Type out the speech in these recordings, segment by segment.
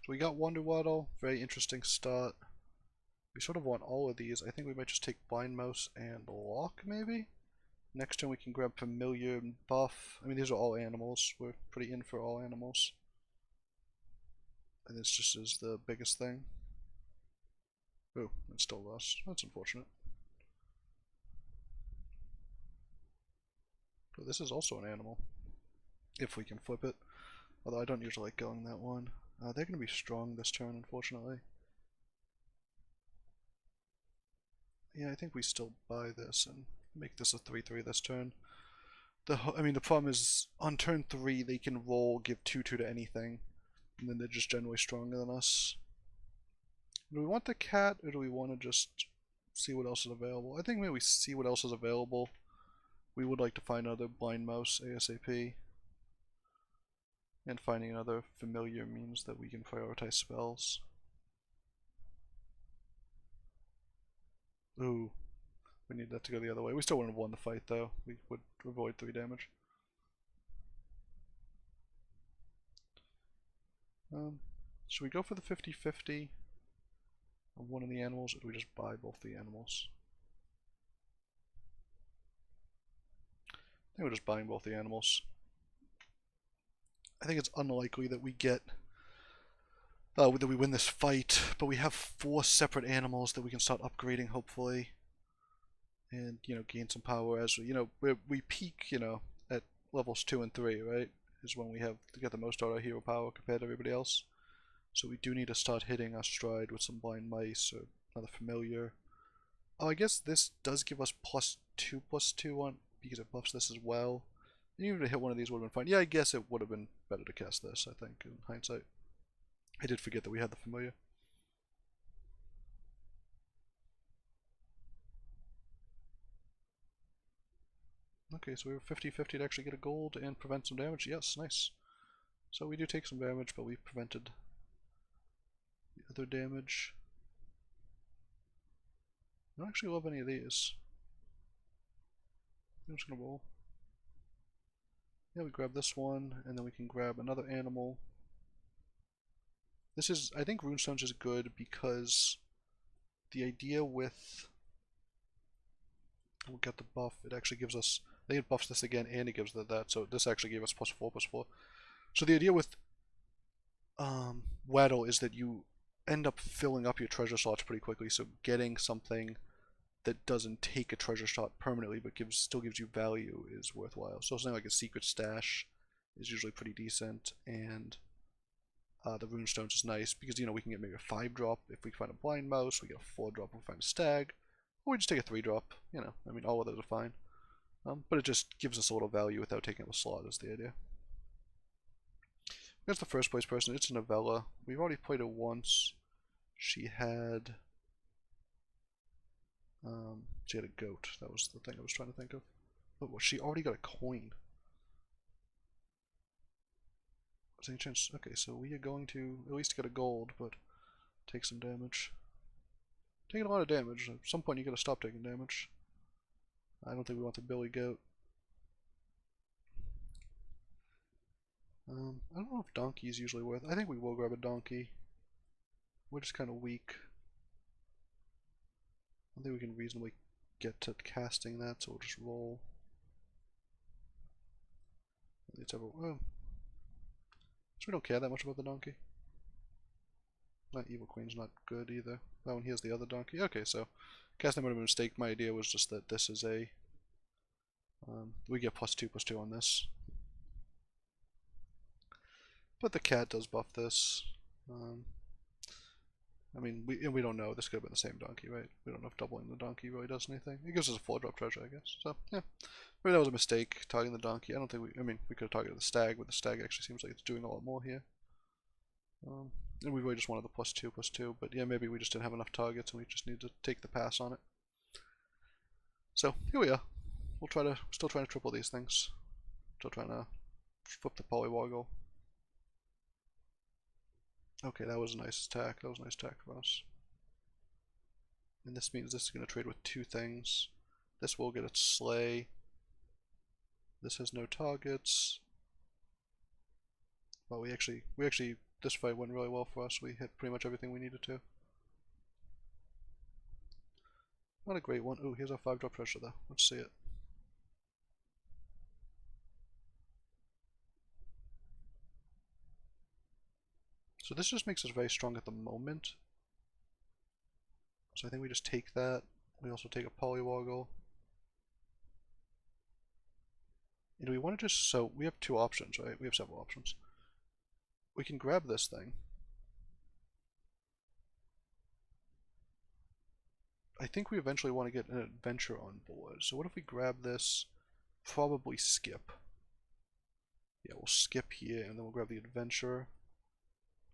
So we got Wonder Waddle, very interesting start. We sort of want all of these. I think we might just take Blind Mouse and Lock, maybe? Next turn we can grab Familiar and Buff. I mean, these are all animals. We're pretty in for all animals. And this just is the biggest thing. Oh, it's still lost. That's unfortunate. But this is also an animal. If we can flip it. Although I don't usually like going that one. They're going to be strong this turn, unfortunately. Yeah, I think we still buy this and make this a 3-3 this turn. I mean, the problem is, on turn 3, they can roll, give 2-2 to anything. And then they're just generally stronger than us. Do we want the cat, or do we want to just see what else is available? I think maybe we see what else is available. We would like to find another Blind Mouse ASAP. And finding another Familiar means that we can prioritize spells. Ooh, we need that to go the other way. We still wouldn't have won the fight though. We would avoid 3 damage. Should we go for the 50-50 on one of the animals, or do we just buy both the animals? I think we're just buying both the animals. I think it's unlikely that we get that we win this fight, but we have 4 separate animals that we can start upgrading, hopefully, and gain some power as we peak, at levels 2 and 3, right? Is when we get the most out of our hero power compared to everybody else. So we do need to start hitting our stride with some Blind Mice or another Familiar. Oh, I guess this does give us +2/+2 on because it buffs this as well. And even to hit one of these would have been fine. Yeah, I guess it would have been better to cast this, I think, in hindsight. I did forget that we had the Familiar. Okay, so we were 50-50 to actually get a gold and prevent some damage. Yes, nice. So we do take some damage, but we prevented the other damage. I don't actually love any of these. I'm just gonna roll. Yeah, we grab this one, and then we can grab another animal. This is, I think Rune Stones is good because the idea with, we'll get the buff, it actually gives us, I think it buffs this again and it gives that, so this actually gave us +4/+4. So the idea with Waddle is that you end up filling up your treasure slots pretty quickly, so getting something that doesn't take a treasure slot permanently but still gives you value is worthwhile. So something like a secret stash is usually pretty decent, and the Rune Stones is nice because we can get maybe a 5-drop if we find a Blind Mouse, we get a 4-drop if we find a Stag, or we just take a 3-drop, I mean all of those are fine. But it just gives us a little value without taking up a slot is the idea. That's the first place person, it's a Novella. We've already played her once. She had a goat. That was the thing I was trying to think of. But she already got a coin. Was any chance? Okay, so we are going to at least get a gold, but take some damage. Taking a lot of damage. At some point you gotta stop taking damage. I don't think we want the Billy Goat. I don't know if donkey is usually worth it. I think we will grab a donkey. We're just kind of weak. I think we can reasonably get to casting that, so we'll just roll. So we don't care that much about the donkey. Not Evil Queen's not good either. That one, here's the other donkey. Okay, so casting might have been a mistake. My idea was just that this is a we get +2/+2 on this. But the cat does buff this. I mean, we don't know. This could have been the same donkey, right? We don't know if doubling the donkey really does anything. It gives us a 4-drop treasure, I guess. So, yeah. Maybe that was a mistake, targeting the donkey. I don't think I mean, we could have targeted the stag, but the stag actually seems like it's doing a lot more here. And we really just wanted the +2/+2, but yeah, maybe we just didn't have enough targets and we just need to take the pass on it. So, here we are. Still trying to triple these things. Still trying to flip the polywoggle. Okay, that was a nice attack. That was a nice attack from us. And this means this is going to trade with 2 things. This will get its slay. This has no targets. Well, we actually this fight went really well for us. We hit pretty much everything we needed to. Not a great one. Ooh, here's our 5-drop treasure though. Let's see it. So this just makes us very strong at the moment. So I think we just take that. We also take a polywoggle. And do we want to just, so we have 2 options, right? We have several options. We can grab this thing. I think we eventually want to get an adventure on board. So what if we grab this, probably skip. Yeah, we'll skip here and then we'll grab the adventurer.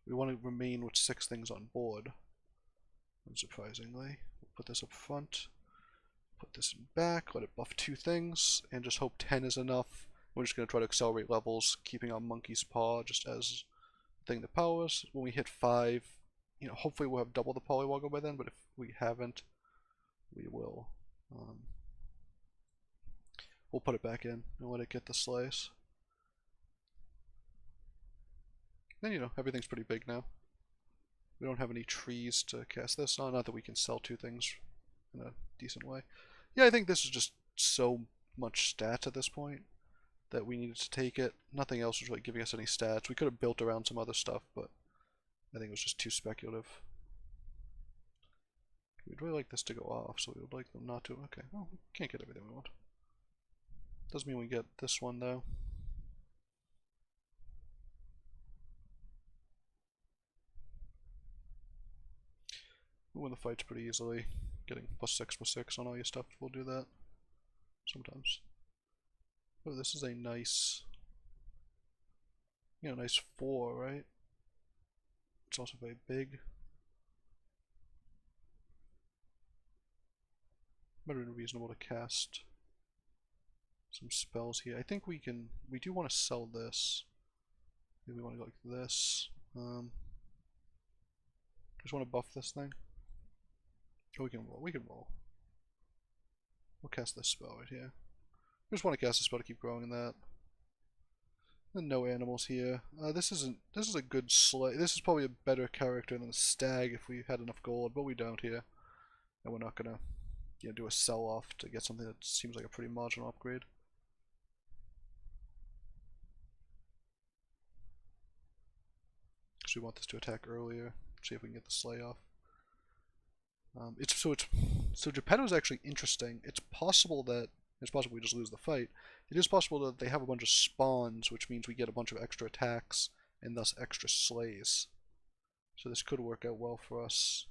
We want to remain with 6 things on board. Unsurprisingly. We'll put this up front. Put this in back, let it buff 2 things, and just hope 10 is enough. We're just going to try to accelerate levels, keeping our Monkey's Paw just as the thing that powers. When we hit 5, you know, hopefully we'll have double the polywoggle by then, but if we haven't, we will. We'll put it back in and let it get the slice. Then, you know, everything's pretty big now. We don't have any trees to cast this on, not that we can sell 2 things in a decent way. Yeah, I think this is just so much stats at this point that we needed to take it. Nothing else was really giving us any stats. We could have built around some other stuff, but I think it was just too speculative. We'd really like this to go off, so we would like them not to. Okay, well, we can't get everything we want. Doesn't mean we get this one, though. We win the fights pretty easily. Getting +6/+6 on all your stuff will do that. Sometimes. Oh, this is a nice, you know, nice 4, right? It's also very big. Might have been reasonable to cast some spells here. I think we do want to sell this. Maybe we want to go like this. Just want to buff this thing. Oh, we can roll. We'll cast this spell right here. We just want to cast a spell to keep growing in that. And no animals here. This is a good slay. This is probably a better character than the stag if we had enough gold, but we don't here. And we're not gonna, you know, do a sell-off to get something that seems like a pretty marginal upgrade. Because we want this to attack earlier. See if we can get the slay off. So Geppetto's actually interesting. It's possible we just lose the fight. It is possible that they have a bunch of spawns, which means we get a bunch of extra attacks and thus extra slays. So this could work out well for us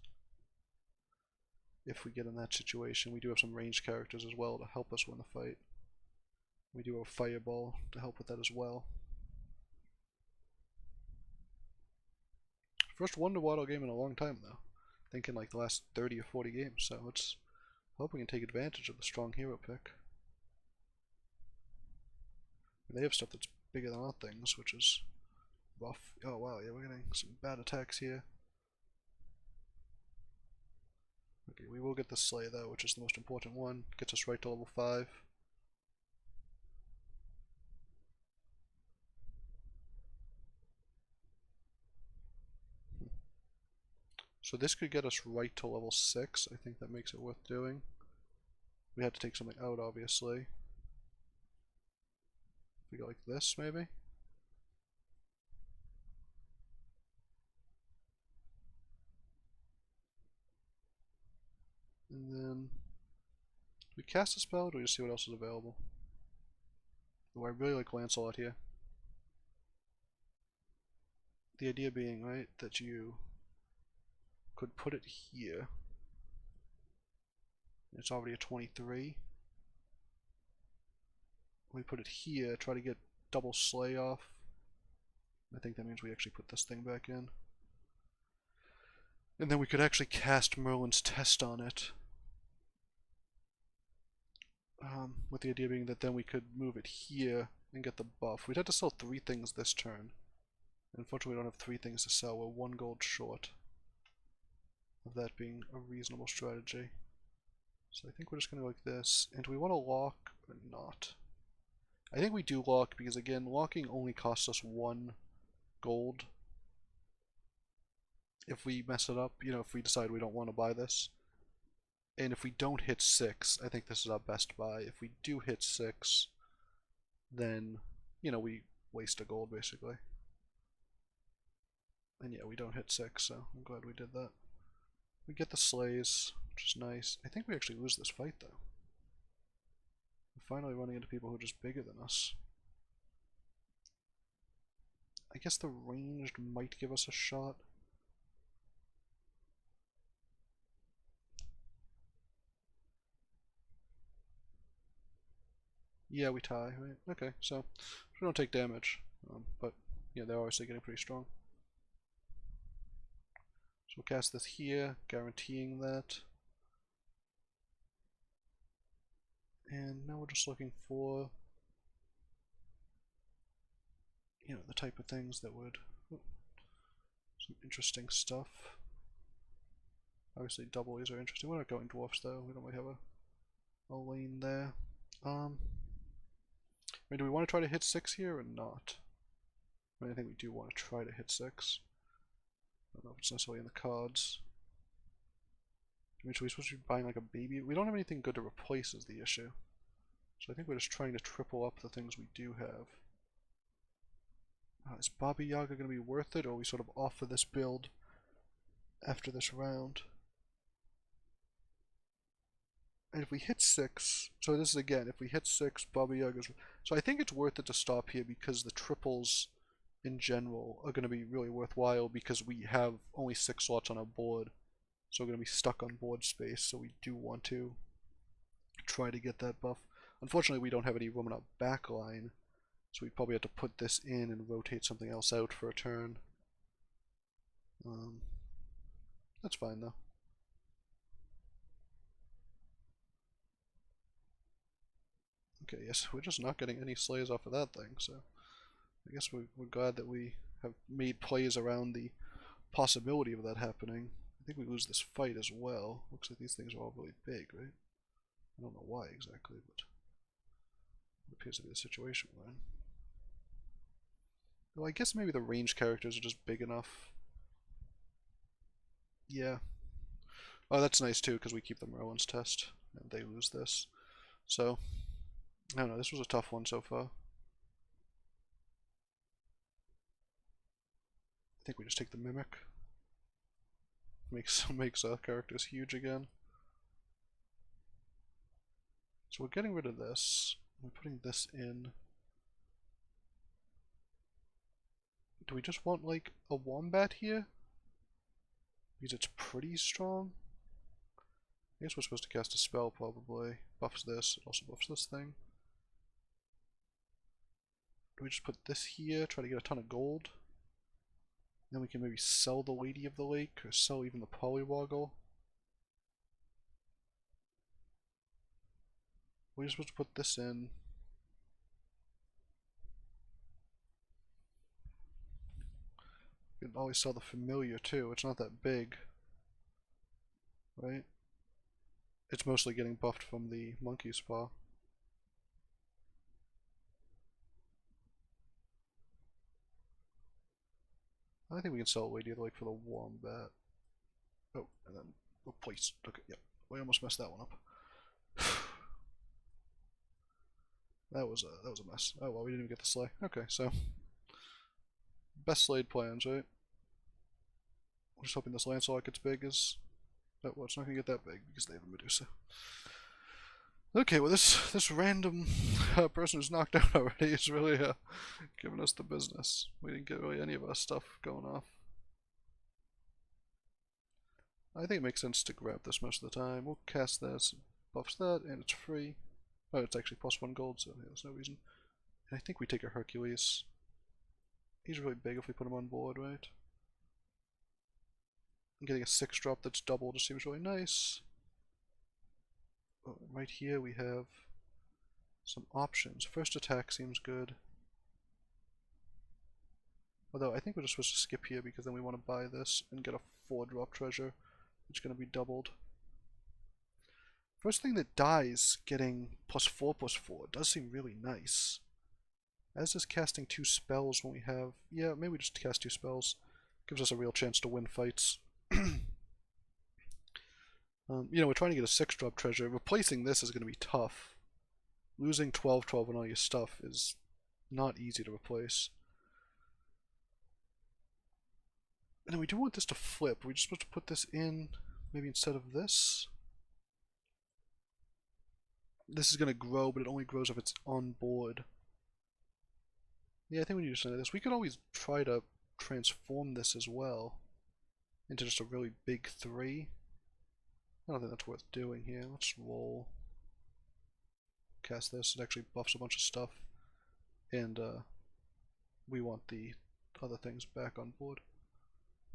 if we get in that situation. We do have some ranged characters as well to help us win the fight. We do have Fireball to help with that as well. First Wonder game in a long time though. I think in like the last 30 or 40 games, so let's hope we can take advantage of the strong hero pick. They have stuff that's bigger than our things, which is rough. Oh wow, yeah, we're getting some bad attacks here. Okay, we will get the Slay though, which is the most important one. Gets us right to level 5. So this could get us right to level 6. I think that makes it worth doing. We have to take something out, obviously. If we go like this, maybe? And then... do we cast a spell, or do we just see what else is available? Oh, I really like Lancelot here. The idea being, right, that you could put it here. It's already a 23. We put it here, try to get double slay off. I think that means we actually put this thing back in. And then we could actually cast Merlin's Test on it. With the idea being that then we could move it here and get the buff. We'd have to sell 3 things this turn. Unfortunately, we don't have 3 things to sell. We're 1 gold short of that being a reasonable strategy. So I think we're just going to go like this. And do we want to lock or not? I think we do lock because, again, locking only costs us 1 gold. if we mess it up, you know, if we decide we don't want to buy this. And if we don't hit 6, I think this is our best buy. If we do hit 6, then, you know, we waste a gold basically. And yeah, we don't hit 6, so I'm glad we did that. We get the slays, which is nice. I think we actually lose this fight though. We're finally running into people who are just bigger than us. I guess the ranged might give us a shot. Yeah, we tie, right? Okay, so we don't take damage, but yeah, they're obviously getting pretty strong. So we'll cast this here, guaranteeing that. And now we're just looking for, you know, the type of things that would, some interesting stuff. Obviously doublies are interesting. We're not going dwarfs though, we don't really have a lane there. I mean, do we want to try to hit 6 here or not? I mean, I think we do want to try to hit 6. I don't know if it's necessarily in the cards. I mean, should we supposed to be buying like a baby? We don't have anything good to replace is the issue. So I think we're just trying to triple up the things we do have. Is Baba Yaga going to be worth it, or are we sort of off of this build after this round? And if we hit 6, so this is again, if we hit 6, Baba Yaga's... So I think it's worth it to stop here because the triples in general are going to be really worthwhile because we have only 6 slots on our board. So we're going to be stuck on board space, so we do want to try to get that buff. Unfortunately, we don't have any room in our back line, so we probably have to put this in and rotate something else out for a turn. That's fine though. Okay, yes, we're just not getting any slays off of that thing, so I guess we're glad that we have made plays around the possibility of that happening. I think we lose this fight as well. Looks like these things are all really big, right? I don't know why exactly, but it appears to be the situation we're in. Well, I guess maybe the ranged characters are just big enough. Yeah. Oh, that's nice too, because we keep the Merlin's test, and they lose this. So, I don't know, this was a tough one so far. I think we just take the Mimic. Makes our characters huge again. So we're getting rid of this. We're putting this in. Do we just want like a wombat here? Because it's pretty strong. I guess we're supposed to cast a spell probably. Buffs this, it also buffs this thing. Do we just put this here, try to get a ton of gold? Then we can maybe sell the Lady of the Lake, or sell even the Polywoggle. We're just supposed to put this in. You can always sell the Familiar too, it's not that big. Right? It's mostly getting buffed from the Monkey Paw. I think we can sell Lady of the Lake for the Wombat. Oh, and then replace. Okay, yep. We almost messed that one up. that was a mess. Oh well, we didn't even get the sleigh. Okay, so best slayed plans, right? We're just hoping this Lancelot gets big as. Oh, well, it's not gonna get that big because they have a Medusa. Okay, well this random person who's knocked out already is really giving us the business. We didn't get really any of our stuff going off. I think it makes sense to grab this most of the time. We'll cast this, buffs that, and it's free. Oh, it's actually +1 gold, so yeah, there's no reason. And I think we take a Hercules. He's really big if we put him on board, right? And getting a 6-drop that's double just seems really nice. Oh, right here we have some options. First attack seems good. Although I think we're just supposed to skip here because then we want to buy this and get a 4-drop treasure. It's going to be doubled. First thing that dies, getting +4/+4 does seem really nice. As is casting 2 spells when we have... Yeah, maybe we just cast 2 spells. Gives us a real chance to win fights. You know, we're trying to get a 6-drop treasure. Replacing this is going to be tough. Losing 12/12 on all your stuff is not easy to replace. And then we do want this to flip. Are we just supposed to put this in maybe instead of this? This is going to grow, but it only grows if it's on board. Yeah, I think we need to send this. We could always try to transform this as well into just a really big 3. I don't think that's worth doing here. Let's roll. Cast this. It actually buffs a bunch of stuff. And we want the other things back on board.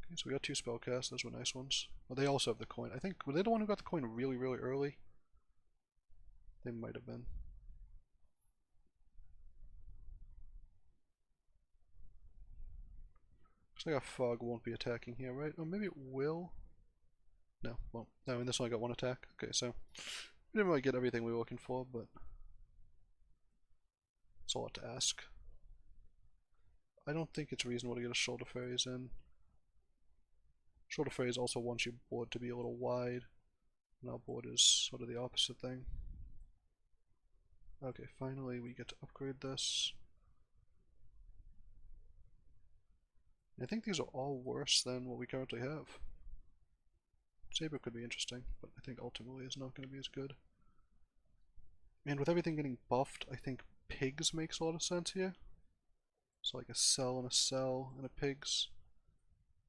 Okay, so we got 2 spell casts. Those were nice ones. Well, they also have the coin. I think, were they the one who got the coin really, really early? They might have been. Looks like our fog won't be attacking here, right? Or maybe it will? No, won't. No, I mean, this only got 1 attack. Okay, so we didn't really get everything we were looking for, but it's a lot to ask. I don't think it's reasonable to get a shoulder fairies in. Shoulder fairies also wants your board to be a little wide, and our board is sort of the opposite thing. Okay, finally we get to upgrade this. I think these are all worse than what we currently have. Saber could be interesting, but I think ultimately it's not going to be as good. And with everything getting buffed, I think pigs makes a lot of sense here. So like a cell and a cell and a pigs.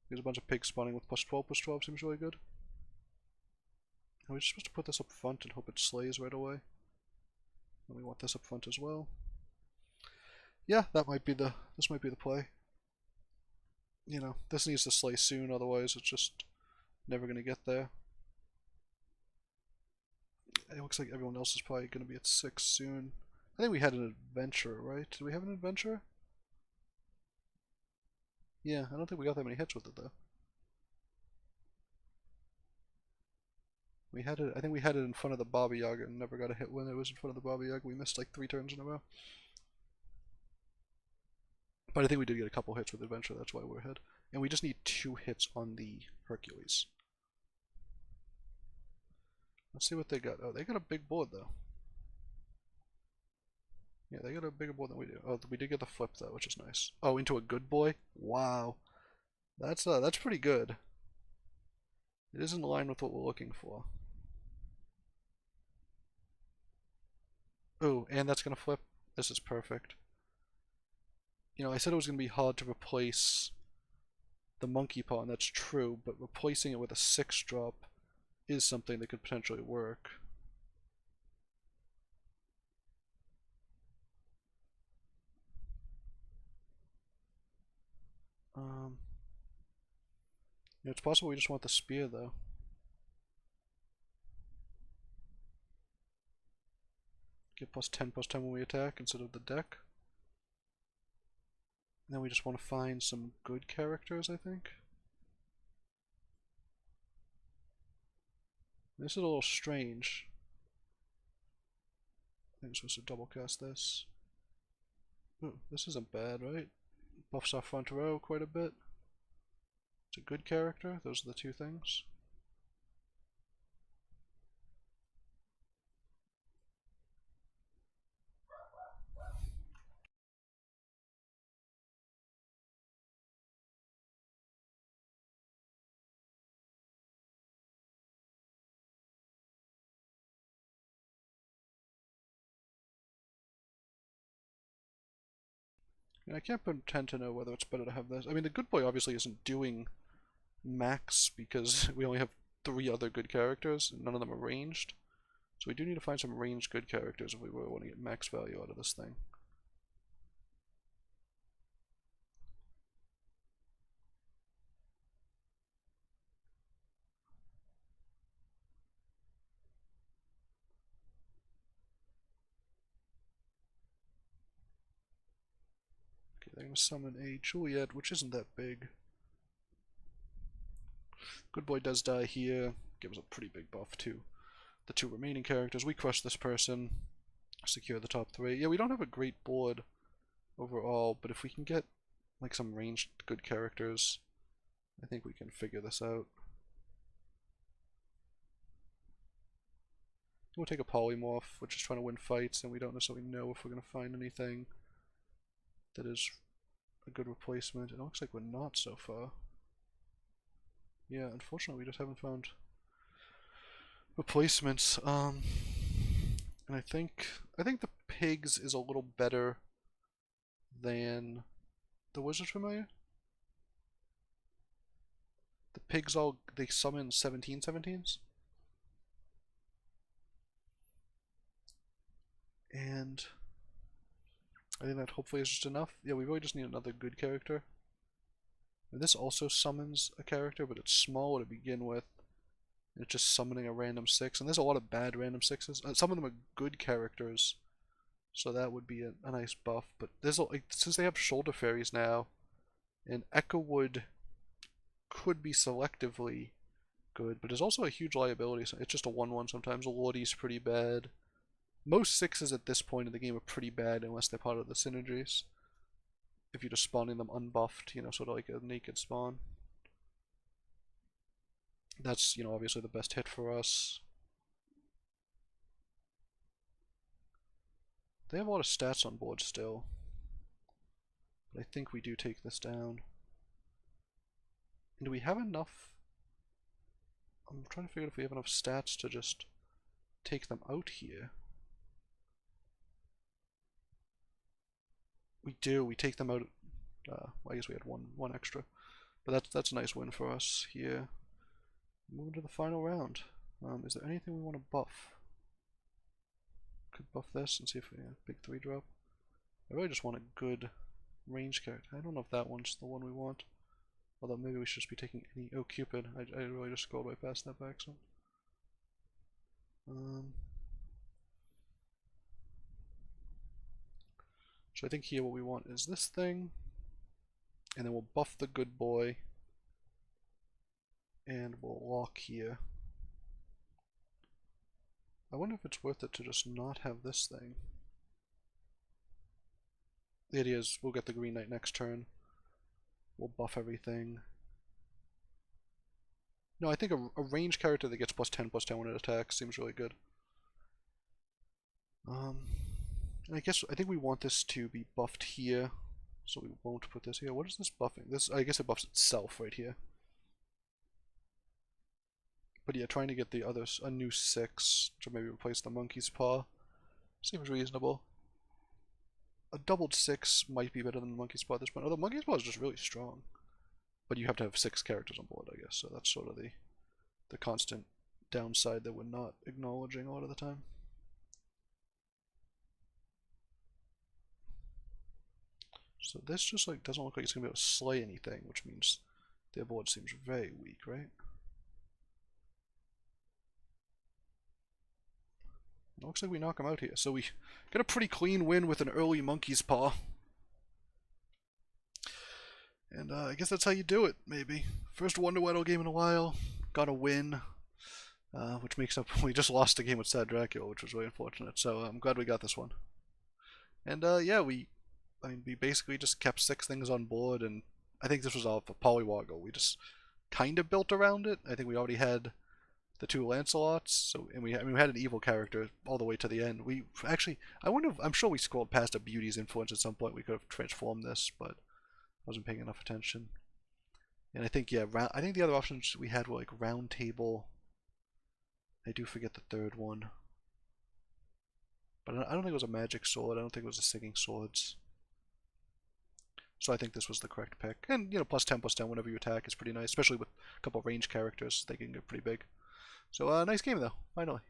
There's a bunch of pigs spawning with +12/+12 seems really good. And we're just supposed to put this up front and hope it slays right away. And we want this up front as well. Yeah, this might be the play. You know, this needs to slay soon, otherwise it's just never going to get there. It looks like everyone else is probably going to be at 6 soon. I think we had an adventurer, right? Did we have an adventurer? Yeah, I don't think we got that many hits with it though. We had it. I think we had it in front of the Baba Yaga and never got a hit when it was in front of the Baba Yaga. We missed like 3 turns in a row. But I think we did get a couple hits with adventure. That's why we're ahead. And we just need 2 hits on the Hercules. Let's see what they got. Oh, they got a big board though. Yeah, they got a bigger board than we do. Oh, we did get the flip though, which is nice. Oh, into a good boy? Wow. That's pretty good. It is in line with what we're looking for. Oh, and that's gonna flip. This is perfect. You know, I said it was gonna be hard to replace the Monkey Paw, and that's true, but replacing it with a 6-drop is something that could potentially work. Yeah, it's possible we just want the spear though. Get +10/+10 when we attack instead of the deck. And then we just want to find some good characters, I think. This is a little strange. I think I'm supposed to double cast this. Ooh, this isn't bad, right? Buffs our front row quite a bit. It's a good character. Those are the 2 things. And I can't pretend to know whether it's better to have this. I mean, the good boy obviously isn't doing max because we only have 3 other good characters, and none of them are ranged. So we do need to find some ranged good characters if we really want to get max value out of this thing. Okay, they're going to summon a Juliet, which isn't that big. Good boy does die here. Gives a pretty big buff to the 2 remaining characters. We crush this person. Secure the top 3. Yeah, we don't have a great board overall, but if we can get like some ranged good characters, I think we can figure this out. We'll take a polymorph, which is trying to win fights, and we don't necessarily know if we're going to find anything that is a good replacement. It looks like we're not so far. Yeah, unfortunately we just haven't found replacements. And I think the pigs is a little better than the wizard's familiar. The pigs they summon 17/17s. And I think that hopefully is just enough. Yeah, we really just need another good character. And this also summons a character, but it's small to begin with. And it's just summoning a random 6, and there's a lot of bad random 6s. Some of them are good characters, so that would be a nice buff. But there's since they have shoulder fairies now, and Echowood could be selectively good, but there's also a huge liability. So it's just a 1/1 sometimes. Lordy's pretty bad. Most 6s at this point in the game are pretty bad unless they're part of the synergies. If you're just spawning them unbuffed, you know, sort of like a naked spawn. That's, you know, obviously the best hit for us. They have a lot of stats on board still. But I think we do take this down. And do we have enough? I'm trying to figure out if we have enough stats to just take them out here. We do. We take them out. Well, I guess we had one extra, but that's a nice win for us here. Moving to the final round. Is there anything we want to buff? Could buff this and see if we big 3 drop. I really just want a good range character. I don't know if that one's the one we want. Although maybe we should just be taking any. Oh, Cupid. I really just scrolled right past that by accident. So I think here what we want is this thing, and then we'll buff the good boy, and we'll lock here. I wonder if it's worth it to just not have this thing. The idea is we'll get the Green Knight next turn. We'll buff everything. No, I think a range character that gets +10/+10 when it attacks seems really good. I think we want this to be buffed here, so we won't put this here. What is this buffing? This, I guess it buffs itself right here. But yeah, trying to get the others a new 6 to maybe replace the Monkey's Paw seems reasonable. A doubled 6 might be better than the Monkey's Paw at this point. Although Monkey's Paw is just really strong. But you have to have 6 characters on board, I guess, so that's sort of the constant downside that we're not acknowledging a lot of the time. So this just like doesn't look like it's gonna be able to slay anything, which means their board seems very weak, right? It looks like we knock them out here. So we get a pretty clean win with an early Monkey's Paw. And I guess that's how you do it, maybe. First Wonder Weddle game in a while. Got a win. Which makes up, we just lost a game with Sad Dracula, which was really unfortunate. So I'm glad we got this one. And yeah, we basically just kept 6 things on board, and I think this was all for Polywoggle. We just kind of built around it. I think we already had the 2 Lancelots, so we had an evil character all the way to the end. We actually, I'm sure we scrolled past a Beauty's influence at some point. We could have transformed this, but I wasn't paying enough attention. And I think, yeah, I think the other options we had were like Round Table. I do forget the third one. But I don't think it was a Magic Sword. I don't think it was a Singing Swords. So I think this was the correct pick. And, you know, +10/+10 whenever you attack is pretty nice, especially with a couple of range characters. They can get pretty big. So, nice game, though, finally.